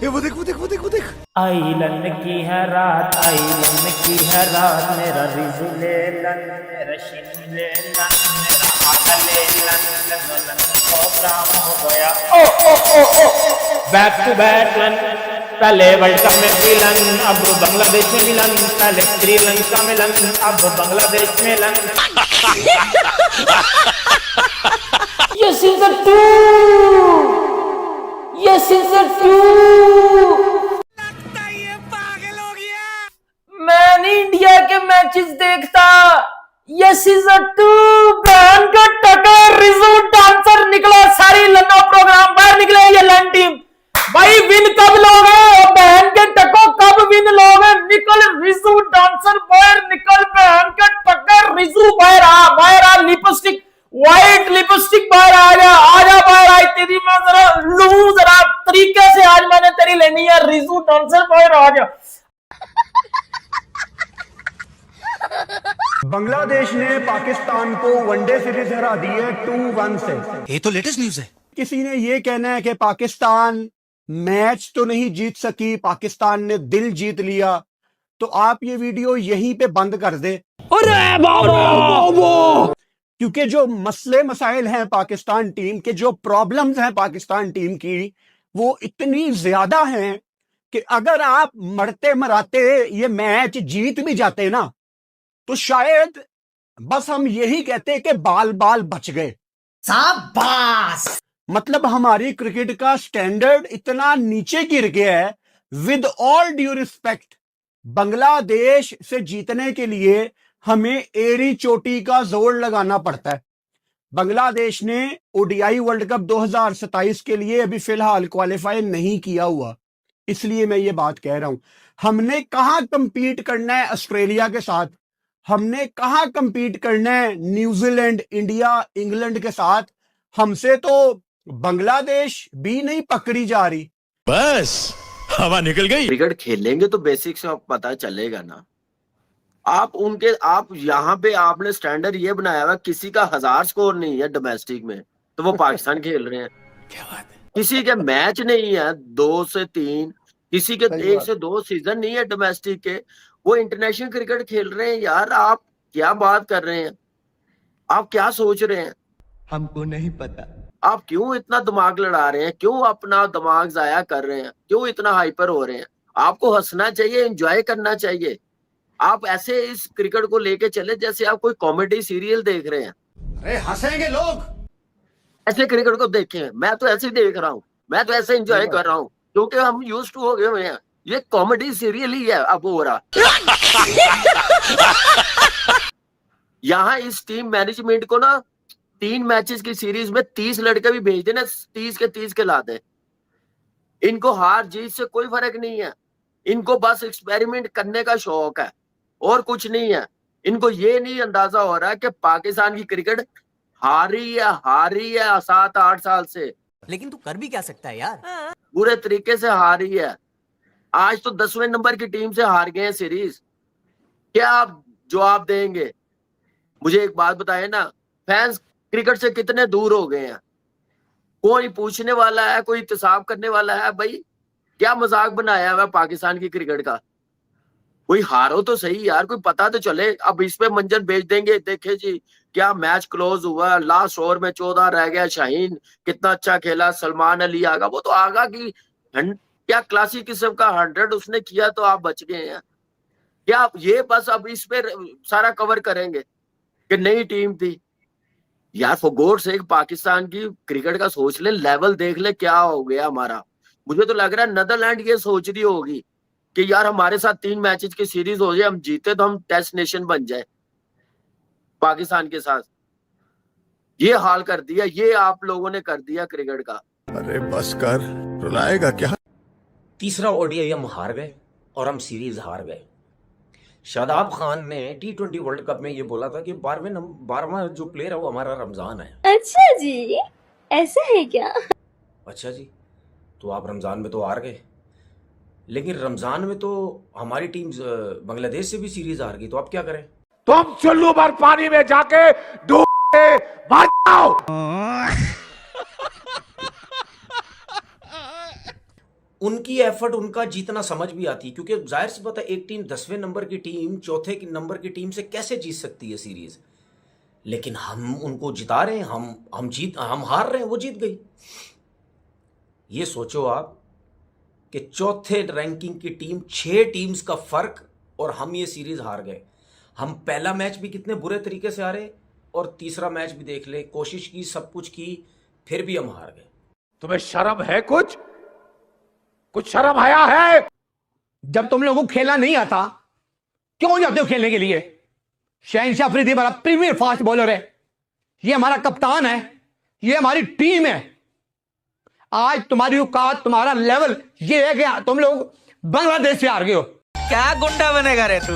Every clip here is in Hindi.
ये वो देख वो देख वो देख वो देख। आइलन की है रात, आइलन की है रात, मेरा रिजु ले लन, मेरा शिन ले लन, मेरा आगा ले लन, लन प्रोग्राम हो गया। ओ ओ ओ ओ बैक टू बैक लन, पहले वर्ल्ड कप में मिलन, अब बांग्लादेश में मिलन, पहले श्रीलंका में लन, अब बांग्लादेश में लन। ये सीजन 2, ये सीजन 2। मैं नहीं इंडिया के मैचेस देखता। ये सीजन 2 बहन का टटर रिजू डांसर निकला, सारी लन्ना प्रोग्राम बाहर निकले। ये लन टीम भाई विन कब लोगे? बहन के टको कब विन लोगे? निकल रिजू डांसर बाहर निकल, बहन का टक्कर रिजू बाहर आ लिपस्टिक व्हाइट लिपस्टिक बाहर आजा बाहर आई तेरी मैं जरा लूं जरा तरीके से, आज मैंने तेरी लेनी है रिजू डांसर बाहर आ जा। बांग्लादेश ने पाकिस्तान को वनडे सीरीज हरा दी है 2-1 से। ये तो लेटेस्ट न्यूज है। किसी ने ये कहना है कि पाकिस्तान मैच तो नहीं जीत सकी, पाकिस्तान ने दिल जीत लिया, तो आप ये वीडियो यहीं पे बंद कर दे। अरे बाबा, क्योंकि जो मसले मसाइल हैं पाकिस्तान टीम के, जो प्रॉब्लम्स हैं पाकिस्तान टीम की, वो इतनी ज्यादा हैं कि अगर आप मरते मराते ये मैच जीत भी जाते ना, तो शायद बस हम यही कहते कि बाल बाल बच गए। शाबाश। मतलब हमारी क्रिकेट का स्टैंडर्ड इतना नीचे गिर गया है। With all due respect, Bangladesh से जीतने के लिए हमें एड़ी चोटी का जोर लगाना पड़ता है। बांग्लादेश ने ओडीआई वर्ल्ड कप 2027 के लिए अभी फिलहाल क्वालिफाई नहीं किया हुआ, इसलिए मैं ये बात कह रहा हूं। हमने कहां कंपीट करना है ऑस्ट्रेलिया के साथ, हमने कहां कंपीट करना है न्यूजीलैंड, इंडिया, इंग्लैंड के साथ। हमसे तो बांग्लादेश भी नहीं पकड़ी जा रही। बस हवा निकल गई। क्रिकेट खेलेंगे तो बेसिक से आप पता चलेगा ना। आप यहाँ पे आपने स्टैंडर्ड ये बनाया हुआ, किसी का 1000 स्कोर नहीं है डोमेस्टिक में, तो वो पाकिस्तान खेल रहे हैं। क्या बात है। किसी के मैच नहीं है 2 से 3, किसी के 1 से 2 सीजन नहीं है डोमेस्टिक के, वो इंटरनेशनल क्रिकेट खेल रहे हैं। यार आप क्या बात कर रहे हैं? आप क्या सोच रहे हैं? हमको नहीं पता। आप क्यों इतना दिमाग लड़ा रहे हैं? क्यों अपना दिमाग जाया कर रहे हैं? क्यों इतना हाइपर हो रहे हैं? आपको हंसना चाहिए, एंजॉय करना चाहिए। आप ऐसे इस क्रिकेट को लेके चले जैसे आप कोई कॉमेडी सीरियल देख रहे हैं। अरे हंसेंगे लोग। ऐसे क्रिकेट को देखें, मैं तो ऐसे ही देख रहा हूँ, मैं तो ऐसे एंजॉय कर रहा हूँ, क्योंकि हम यूज्ड टू हो गए हुए हैं। ये कॉमेडी सीरियल ही है अब हो रहा। यहाँ इस टीम मैनेजमेंट को ना 3 मैचेस की सीरीज में 30 लड़के भी भेज देना, 30 के 30 के ला दे। इनको हार जीत से कोई फर्क नहीं है, इनको बस एक्सपेरिमेंट करने का शौक है और कुछ नहीं है। इनको ये नहीं अंदाजा हो रहा है कि पाकिस्तान की क्रिकेट हारी है 7-8 साल से। लेकिन तू कर भी क्या सकता है यार? बुरे तरीके से हारी है। आज तो 10वें नंबर की टीम से हार गए हैं सीरीज। क्या आप जवाब देंगे? मुझे एक बात बताए ना, फैंस क्रिकेट से कितने दूर हो गए हैं? कोई पूछने वाला है, कोई इंतसाब करने वाला है? भाई क्या मजाक बनाया हुआ पाकिस्तान की क्रिकेट का? कोई हारो तो सही यार, कोई पता तो चले। अब इस पे मंजन भेज देंगे, देखे जी क्या मैच क्लोज हुआ, लास्ट ओवर में 14 रह गया, शाहीन कितना अच्छा खेला, सलमान अली आगा, वो तो आगा की क्या क्लासिक किस्म का 100 उसने किया, तो आप बच गए हैं क्या? ये बस अब इस पे सारा कवर करेंगे कि नई टीम थी। यार फॉर गॉड सेक पाकिस्तान की क्रिकेट का सोच ले, लेवल देख ले क्या हो गया हमारा। मुझे तो लग रहा है नीदरलैंड ये सोच रही होगी कि यार हमारे साथ 3 मैचेस की सीरीज हो जाए, हम जीते तो हम टेस्ट नेशन बन जाए। पाकिस्तान के साथ ये हाल कर दिया, ये आप लोगों ने कर दिया क्रिकेट का। अरे बस कर, रुलाएगा क्या? तीसरा ओडीआई हम हार गए और हम सीरीज हार गए। शादाब खान ने T20 वर्ल्ड कप में ये बोला था कि 12वां जो प्लेयर है वो हमारा रमजान है। अच्छा जी, ऐसा है क्या? अच्छा जी, तो आप रमजान में तो हार गए, लेकिन रमजान में तो हमारी टीम बांग्लादेश से भी सीरीज हार गई, तो आप क्या करें? तुम चुल्लू भर पानी में जाके डूब के मर जाओ। उनकी एफर्ट, उनका जीतना समझ भी आती है, क्योंकि जाहिर सी बात है एक टीम 10वें नंबर की टीम चौथे नंबर की टीम से कैसे जीत सकती है सीरीज। लेकिन हम उनको जिता रहे हैं, हम हार रहे हैं, वो जीत गई। ये सोचो आप कि चौथे रैंकिंग की टीम, 6 टीम्स का फर्क, और हम ये सीरीज हार गए। हम पहला मैच भी कितने बुरे तरीके से हारे, और तीसरा मैच भी देख ले, कोशिश की, सब कुछ की, फिर भी हम हार गए। तुम्हें शर्म है? कुछ शर्म आया है? जब तुम लोगों को खेलना नहीं आता क्यों जाते हो खेलने के लिए? शहनशाह अफरीदी हमारा प्रीमियर फास्ट बॉलर है, ये हमारा कप्तान है, ये हमारी टीम है। आज तुम्हारी औकात, तुम्हारा लेवल ये है कि तुम लोग बांग्लादेश से हार गए हो। क्या गुंडा बनेगा रे तू?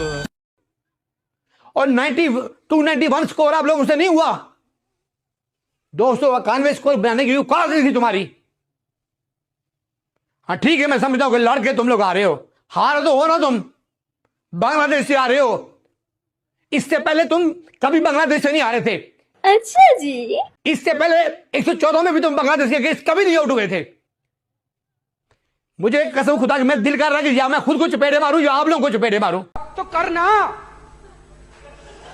और 291 स्कोर आप लोगों से नहीं हुआ। 291 स्कोर बनाने की औकात नहीं थी तुम्हारी। हाँ ठीक है, मैं समझता हूं कि लड़के तुम लोग आ रहे हो, हार तो हो ना, तुम बांग्लादेश से आ रहे हो। इससे पहले तुम कभी बांग्लादेश से नहीं आ रहे थे। अच्छा जी। इससे पहले 114 में भी तुम बांग्लादेश के अगेंस्ट कभी नहीं आउट हुए थे। मुझे कसम खुदा कि मैं दिल कर रहा है कि या मैं खुद को चपेटे मारूं या आप लोगों को चपेटे मारूं। तो करना,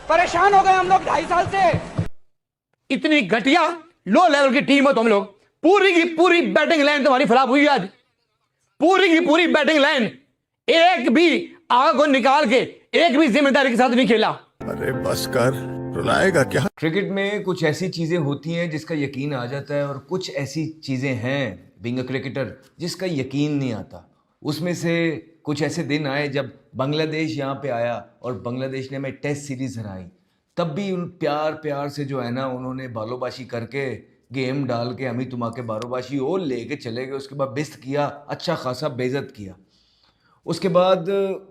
परेशान हो गए हम लोग 2.5 साल से। इतनी घटिया लो लेवल की टीम हो तुम लोग। पूरी की पूरी बैटिंग लाइन तुम्हारी खराब हुई आज, पूरी की पूरी बैटिंग लाइन। एक भी आग को निकाल के एक भी जिम्मेदारी के साथ नहीं खेला। अरे बस कर, रुलाएगा क्या? क्रिकेट में कुछ ऐसी चीज़ें होती हैं जिसका यकीन आ जाता है, और कुछ ऐसी चीज़ें हैं बीइंग अ क्रिकेटर जिसका यकीन नहीं आता। उसमें से कुछ ऐसे दिन आए जब बांग्लादेश यहाँ पे आया और बांग्लादेश ने हमें टेस्ट सीरीज़ हराई। तब भी उन प्यार से जो है ना, उन्होंने बालोबाशी करके गेम डाल के हमी तुमा के बारोबाशी और लेके चले गए। उसके बाद बेइज्जत किया, अच्छा खासा बेइज्जत किया। उसके बाद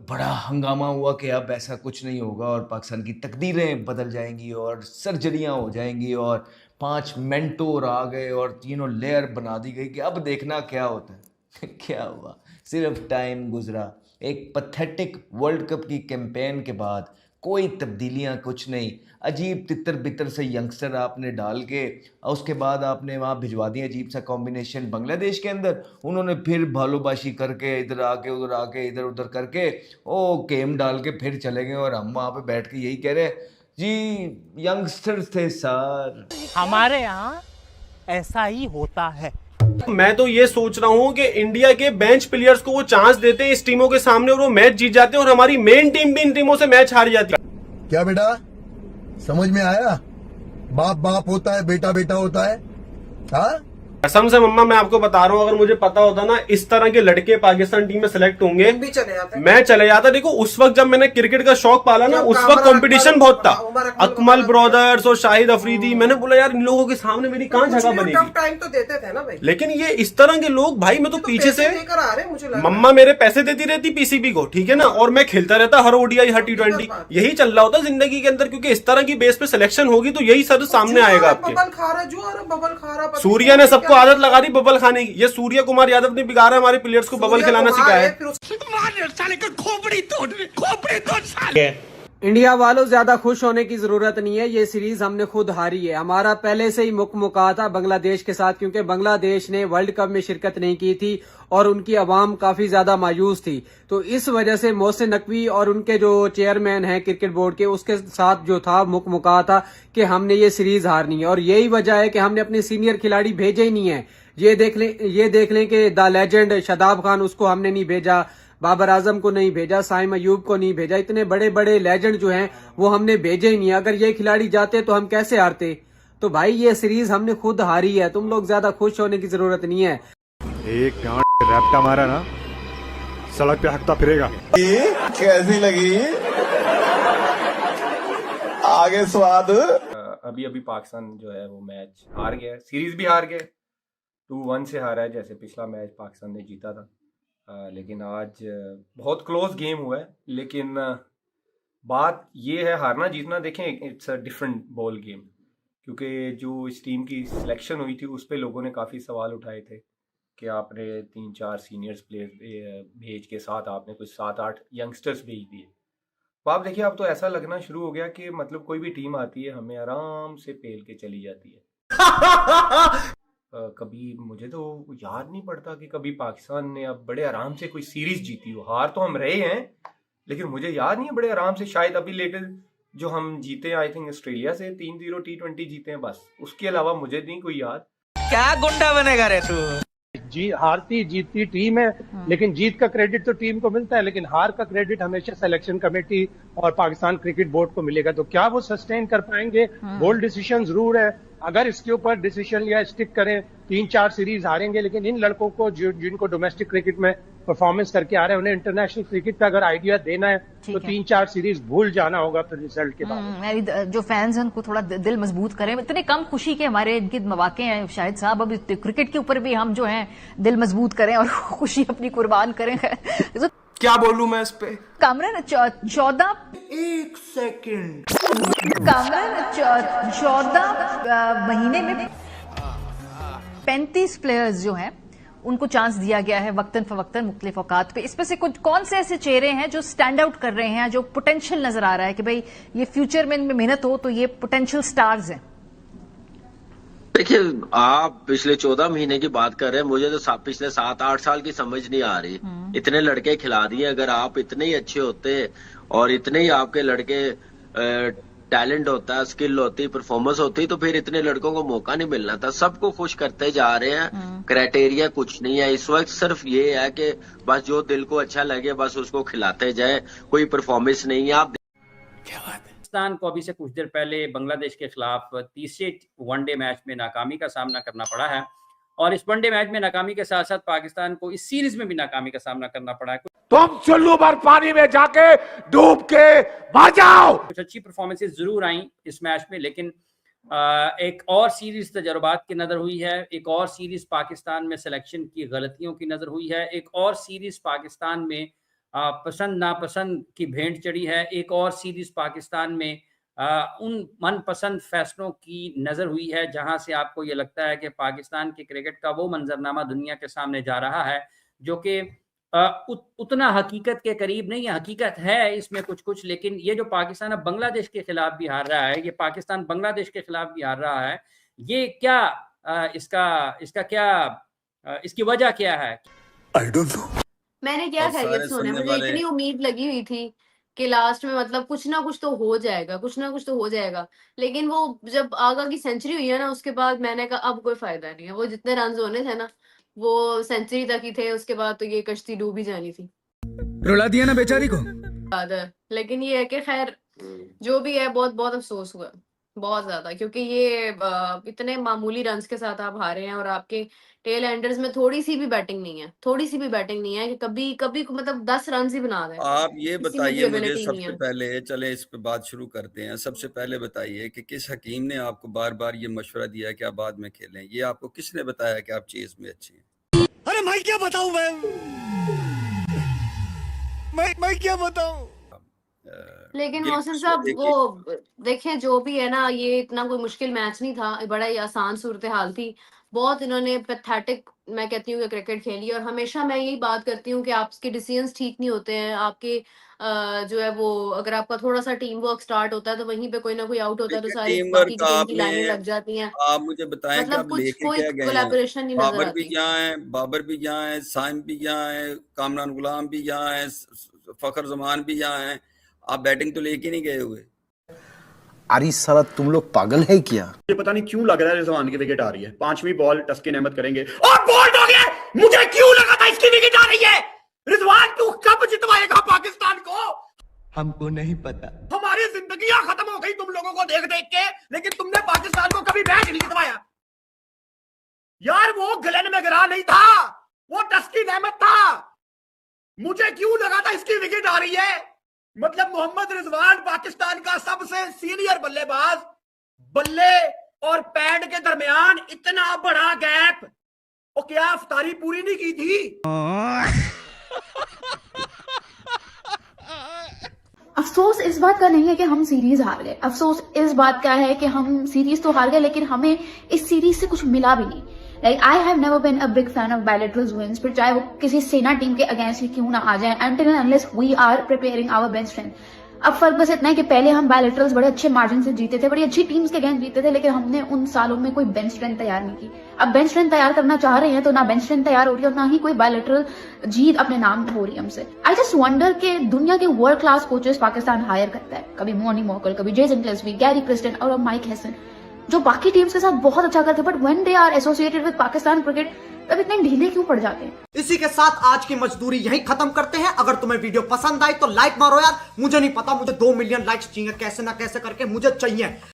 बड़ा हंगामा हुआ कि अब ऐसा कुछ नहीं होगा और पाकिस्तान की तकदीरें बदल जाएंगी और सर्जरियां हो जाएंगी, और 5 मेंटोर आ गए और तीनों लेयर बना दी गई कि अब देखना क्या होता है। क्या हुआ? सिर्फ टाइम गुजरा। एक पैथेटिक वर्ल्ड कप की कैंपेन के बाद कोई तब्दीलियां, कुछ नहीं। अजीब तितर बितर से यंगस्टर आपने डाल के उसके बाद आपने वहाँ भिजवा दिया अजीब सा कॉम्बिनेशन बांग्लादेश के अंदर। उन्होंने फिर भालोबाशी करके इधर आके उधर आके इधर उधर करके ओ गेम डाल के फिर चले गए, और हम वहाँ पे बैठ के यही कह रहे जी यंगस्टर्स थे सर। हमारे यहाँ ऐसा ही होता है। मैं तो ये सोच रहा हूँ कि इंडिया के बेंच प्लेयर्स को वो चांस देते हैं इस टीमों के सामने और वो मैच जीत जाते हैं, और हमारी मेन टीम भी इन टीमों से मैच हार जाती है। क्या बेटा समझ में आया? बाप बाप होता है, बेटा बेटा होता है। हाँ कसम से मम्मा मैं आपको बता रहा हूँ, अगर मुझे पता होता ना इस तरह के लड़के पाकिस्तान टीम में सिलेक्ट होंगे मैं चले जाता। देखो उस वक्त जब मैंने क्रिकेट का शौक पाला ना, उस वक्त कंपटीशन बहुत था। अकमल ब्रदर्स और शाहिद अफरीदी, मैंने बोला यार इन लोगों के सामने मेरी कहाँ जगह बनेगी। टाइम तो देते थे ना भाई, लेकिन ये इस तरह के लोग, भाई मैं तो पीछे से मम्मा मेरे पैसे देती रहती पीसीबी को, ठीक है ना, और मैं खेलता रहता हर ओडीआई हर T20। यही चल रहा होता जिंदगी के अंदर, क्योंकि इस तरह की बेस पे सिलेक्शन होगी तो यही सर सामने आएगा आपके। सूर्या ने सबको आदत लगा दी बबल खाने की। ये सूर्य कुमार यादव ने बिगाड़ा हमारे प्लेयर्स को बबल खिलाना सिखाया है। इंडिया वालों ज्यादा खुश होने की जरूरत नहीं है, ये सीरीज हमने खुद हारी है। हमारा पहले से ही मुक्का था बांग्लादेश के साथ, क्योंकि बांग्लादेश ने वर्ल्ड कप में शिरकत नहीं की थी और उनकी आवाम काफी ज्यादा मायूस थी। तो इस वजह से मोहसिन नकवी और उनके जो चेयरमैन हैं क्रिकेट बोर्ड के, उसके साथ जो था मुक्का था कि हमने ये सीरीज हारनी है। और यही वजह है कि हमने अपने सीनियर खिलाड़ी भेजे ही नहीं है। ये देख लें कि द लेजेंड शादाब खान, उसको हमने नहीं भेजा, बाबर आजम को नहीं भेजा, साइम अयूब को नहीं भेजा। इतने बड़े बड़े लेजेंड जो हैं वो हमने भेजे ही नहीं। अगर ये खिलाड़ी जाते तो हम कैसे हारते? तो भाई ये सीरीज हमने खुद हारी है, तुम लोग ज्यादा खुश होने की जरूरत नहीं है। एक रैप्टा मारा ना, सड़क पे हकता फिरेगा। कैसी लगी? आगे स्वाद। अभी पाकिस्तान जो है वो मैच हार गया, सीरीज भी हार गए, 2-1 से हारा है, जैसे पिछला मैच पाकिस्तान ने जीता था। लेकिन आज बहुत क्लोज गेम हुआ है। लेकिन बात ये है, हारना जीतना देखें it's a different ball game, क्योंकि जो इस टीम की सिलेक्शन हुई थी उस पर लोगों ने काफ़ी सवाल उठाए थे कि आपने 3-4 सीनियर्स प्लेयर भेज के साथ आपने कुछ 7-8 यंगस्टर्स भेज दिए। तो आप देखिए अब तो ऐसा लगना शुरू हो गया कि मतलब कोई भी टीम आती है हमें आराम से पेल के चली जाती है। कभी मुझे तो याद नहीं पड़ता कि कभी पाकिस्तान ने अब बड़े आराम से कोई सीरीज जीती हो। हार तो हम रहे हैं, लेकिन मुझे याद नहीं है बड़े आराम से। शायद अभी लेटेस्ट जो हम जीते आई थिंक ऑस्ट्रेलिया से 3-0 T20 जीते हैं, बस उसके अलावा मुझे नहीं कोई याद। क्या गुंडा बनेगा रे तू? जी हारती जीतती टीम है, लेकिन जीत का क्रेडिट तो टीम को मिलता है, लेकिन हार का क्रेडिट हमेशा सिलेक्शन कमेटी और पाकिस्तान क्रिकेट बोर्ड को मिलेगा। तो क्या वो सस्टेन कर पाएंगे? बोल्ड डिसीजन जरूर है, अगर इसके ऊपर डिसीजन या स्टिक करें 3-4 सीरीज हारेंगे, लेकिन इन लड़कों को जिनको डोमेस्टिक क्रिकेट में परफॉर्मेंस करके आ रहे हैं, उन्हें इंटरनेशनल क्रिकेट का अगर आइडिया देना है तो 3-4 सीरीज भूल जाना होगा फिर रिजल्ट के बाद। जो फैंस हैं उनको थोड़ा दिल मजबूत करें। इतने कम खुशी के हमारे इनके मौके हैं शाहिद साहब, अब क्रिकेट के ऊपर भी हम जो हैं दिल मजबूत करें और खुशी अपनी कुर्बान करें। तो क्या बोलूं मैं इस पे? कामरान 14 महीने में 35 प्लेयर्स जो हैं उनको चांस दिया गया है वक्तन फवक्तन मुख्तलिफ औकात पे। इसमें से कुछ कौन से ऐसे चेहरे हैं जो स्टैंड आउट कर रहे हैं, जो पोटेंशियल नजर आ रहा है कि भाई ये फ्यूचर में इनमें मेहनत हो तो ये पोटेंशियल स्टार्स हैं? देखिए, आप पिछले 14 महीने की बात कर रहे हैं, मुझे तो पिछले 7-8 साल की समझ नहीं आ रही। इतने लड़के खिला दिए, अगर आप इतने ही अच्छे होते और इतने ही आपके लड़के टैलेंट होता है, स्किल होती, परफॉर्मेंस होती, तो फिर इतने लड़कों को मौका नहीं मिलना था। सबको खुश करते जा रहे हैं, क्राइटेरिया कुछ नहीं है इस वक्त, सिर्फ ये है कि बस जो दिल को अच्छा लगे बस उसको खिलाते जाए, कोई परफॉर्मेंस नहीं है। आप पाकिस्तान को अभी से कुछ देर पहले बांग्लादेश के खिलाफ तीसरे वनडे मैच में नाकामी का सामना करना पड़ा है, और इस वनडे मैच में नाकामी के साथ साथ पाकिस्तान को इस सीरीज में भी नाकामी का सामना करना पड़ा है। तुम चुल्लू भर पानी में जाके डूब के मर जाओ। कुछ अच्छी परफॉर्मेंसेज जरूर आई इस मैच में, लेकिन एक और सीरीज तजुर्बात की नजर हुई है, एक और सीरीज पाकिस्तान में सिलेक्शन की गलतियों की नजर हुई है, एक और सीरीज पाकिस्तान में पसंद नापसंद की भेंट चढ़ी है, एक और सीरीज पाकिस्तान में उन मनपसंद फैसलों की नजर हुई है जहां से आपको ये लगता है कि पाकिस्तान के क्रिकेट का वो मंजरनामा दुनिया के सामने जा रहा है जो कि उतना हकीकत के करीब नहीं है। हकीकत है इसमें कुछ कुछ, लेकिन ये जो पाकिस्तान अब बांग्लादेश के खिलाफ भी हार रहा है, ये पाकिस्तान बांग्लादेश के खिलाफ भी हार रहा है, ये क्या इसका क्या इसकी वजह क्या है? I don't know. मैंने क्या खैरियत सुना, मुझे इतनी उम्मीद लगी हुई थी कि लास्ट में मतलब कुछ ना कुछ तो हो जाएगा, कुछ ना कुछ तो हो जाएगा, लेकिन वो जब आगा की सेंचुरी हुई है ना, उसके बाद मैंने कहा अब कोई फायदा नहीं है। वो जितने रन होने थे ना वो सेंचुरी तक ही थे, उसके बाद तो ये कश्ती डूब ही जानी थी। रुला दिया ना बेचारी को। लेकिन ये है कि खैर जो भी है, बहुत बहुत अफसोस हुआ, बहुत ज्यादा, क्योंकि ये इतने मामूली रन्स के साथ आप हारे हैं और आपके टेल एंडर्स में थोड़ी सी भी बैटिंग नहीं है, थोड़ी सी भी बैटिंग नहीं है कि कभी कभी मतलब 10 रन ही बना दे। आप ये बताइए मुझे सबसे पहले, चले इस पे बात शुरू करते हैं। सबसे पहले बताइए कि किस हकीम ने आपको बार बार ये मशवरा दिया कि आप बाद में खेलें? ये आपको किसने बताया कि आप चेज में अच्छे हैं? अरे मैं क्या बताऊं, मैं क्या बताऊं? लेकिन मोहसिन साहब वो देखें, जो भी है ना, ये इतना कोई मुश्किल मैच नहीं था, बड़ा ही आसान सूरत हाल थी। बहुत इन्होंने पैथेटिक मैं कहती हूँ कि क्रिकेट खेली, और हमेशा मैं यही बात करती हूँ कि आपके डिसीजंस ठीक नहीं होते हैं। आपके जो है वो, अगर आपका थोड़ा सा टीम वर्क स्टार्ट होता है तो वहीं पे कोई ना कोई आउट होता है तो सारी बाकी की टीम की लाइनें लग जाती हैं। आप मुझे बताएं कि आप लेके क्या गए? कोलैबोरेशन नहीं नजर आती। बाबर भी यहाँ है, साइम भी यहाँ है, कामरान गुलाम भी यहाँ है, फखर जमान भी यहाँ है, आप बैटिंग तो लेके नहीं गए हुए। अरे साला तुम लोग पागल है क्या? ये पता नहीं क्यों लग रहा है रिजवान की विकेट आ रही है। 5वीं बॉल तस्कीन अहमद करेंगे और बोल्ड हो गया। मुझे क्यों लगा था इसकी विकेट आ रही है? रिजवान तू कब जितवाएगा पाकिस्तान को? हमको नहीं पता। हमारी जिंदगियां खत्म हो गई तुम लोगों को देख देख के, लेकिन तुमने पाकिस्तान को कभी मैच नहीं जितवाया यार। वो ग्लेन मैकग्रा नहीं था, वो तस्कीन अहमद था। मुझे क्यों लगा था इसकी विकेट आ रही है? मतलब मोहम्मद रिजवान पाकिस्तान का सबसे सीनियर बल्लेबाज, बल्ले और पैड के दरमियान इतना बड़ा गैप, वो क्या अफ्तारी पूरी नहीं की थी? अफसोस इस बात का नहीं है कि हम सीरीज हार गए, अफसोस इस बात का है कि हम सीरीज तो हार गए लेकिन हमें इस सीरीज से कुछ मिला भी नहीं। Like I have never been a big fan of bilateral wins, फिर चाहे वो किसी सेना टीम के अगेंस्ट ही क्यों ना आ जाए, until and unless we are preparing our bench strength. अब फर्क बस इतना है कि पहले हम बायलैटरल्स बड़े अच्छे मार्जिन से जीते थे, बड़ी अच्छी टीम्स के अगेंस्ट जीते थे, लेकिन हमने उन सालों में कोई बेंच स्ट्रेंथ तैयार नहीं की। अब बेंच स्ट्रेंथ तैयार करना चाह रहे हैं तो ना बेंच स्ट्रेंथ तैयार हो रही है और ना ही कोई बायलैटरल जीत अपने नाम हो रही है हमसे। आई जस्ट वंडर के दुनिया के world class coaches Pakistan hire करता है, कभी मोनी मोकल, कभी जेसन क्लेस्बी, गैरी क्रिस्टन और माइक हैसन, जो बाकी टीम्स के साथ बहुत अच्छा करते हैं, but when they are associated with Pakistan cricket तब इतने ढीले क्यों पड़ जाते हैं। इसी के साथ आज की मजदूरी यहीं खत्म करते हैं। अगर तुम्हें वीडियो पसंद आई तो लाइक मारो यार, मुझे नहीं पता, मुझे 2 मिलियन लाइक्स चाहिए, कैसे ना कैसे करके मुझे चाहिए।